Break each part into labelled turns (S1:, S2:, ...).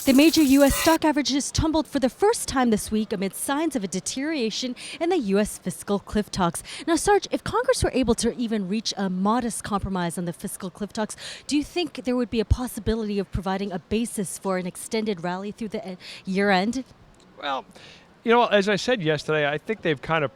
S1: The major U.S. stock averages tumbled for the first time this week amid signs of a deterioration in the U.S. fiscal cliff talks. Now, Sarge, if Congress were able to even reach a modest compromise on the fiscal cliff talks, do you think there would be a possibility of providing a basis for an extended rally through the year end?
S2: Well, as I said yesterday, I think they've kind of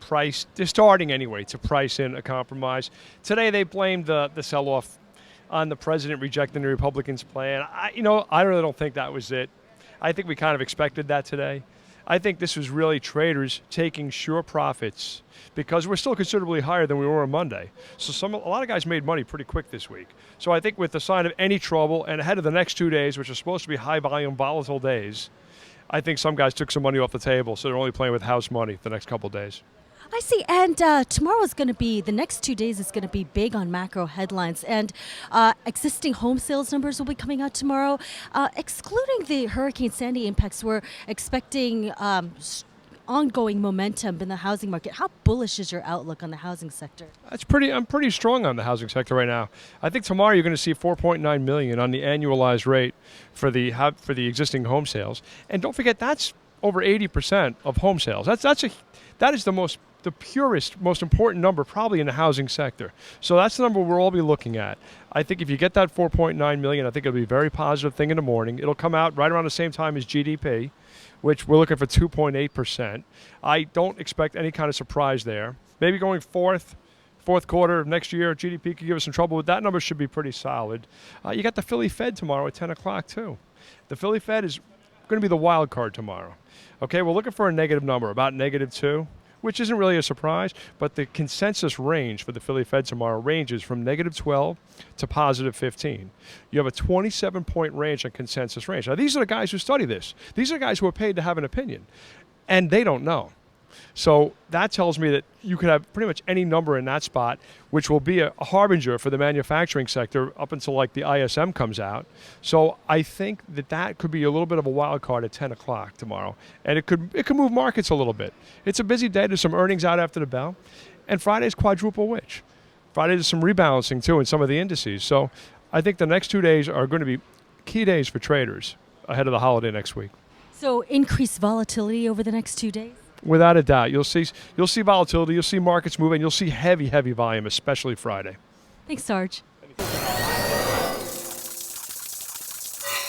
S2: they're starting anyway to price in a compromise. Today they blamed the sell-off on the president rejecting the Republicans' plan. I really don't think that was it. I think we kind of expected that today. I think this was really traders taking sure profits because we're still considerably higher than we were on Monday. So a lot of guys made money pretty quick this week. So I think with the sign of any trouble and ahead of the next 2 days, which are supposed to be high volume, volatile days, I think some guys took some money off the table, so they're only playing with house money the next couple of days.
S1: I see. And tomorrow the next 2 days is going to be big on macro headlines. And existing home sales numbers will be coming out tomorrow. Excluding the Hurricane Sandy impacts, we're expecting ongoing momentum in the housing market. How bullish is your outlook on the housing sector?
S2: I'm pretty strong on the housing sector right now. I think tomorrow you're going to see 4.9 million on the annualized rate for the existing home sales. And don't forget, that's over 80% of home sales. That is the purest, most important number probably in the housing sector. So that's the number we'll all be looking at. I think if you get that 4.9 million, I think it'll be a very positive thing in the morning. It'll come out right around the same time as GDP, which we're looking for 2.8%. I don't expect any kind of surprise there. Maybe going fourth quarter of next year, GDP could give us some trouble, but that number should be pretty solid. You got the Philly Fed tomorrow at 10 o'clock too. The Philly Fed is going to be the wild card tomorrow. Okay, we're looking for a negative number, about -2, which isn't really a surprise, but the consensus range for the Philly Fed tomorrow ranges from -12 to +15. You have a 27-point range on consensus range. Now, these are the guys who study this. These are guys who are paid to have an opinion, and they don't know. So that tells me that you could have pretty much any number in that spot, which will be a harbinger for the manufacturing sector up until like the ISM comes out. So I think that could be a little bit of a wild card at 10 o'clock tomorrow. And it could move markets a little bit. It's a busy day. There's some earnings out after the bell. And Friday's quadruple witch. Friday there's some rebalancing too in some of the indices. So I think the next 2 days are going to be key days for traders ahead of the holiday next week.
S1: So increased volatility over the next 2 days?
S2: Without a doubt. You'll see volatility, you'll see markets moving, you'll see heavy volume, especially Friday.
S1: Thanks, Sarge.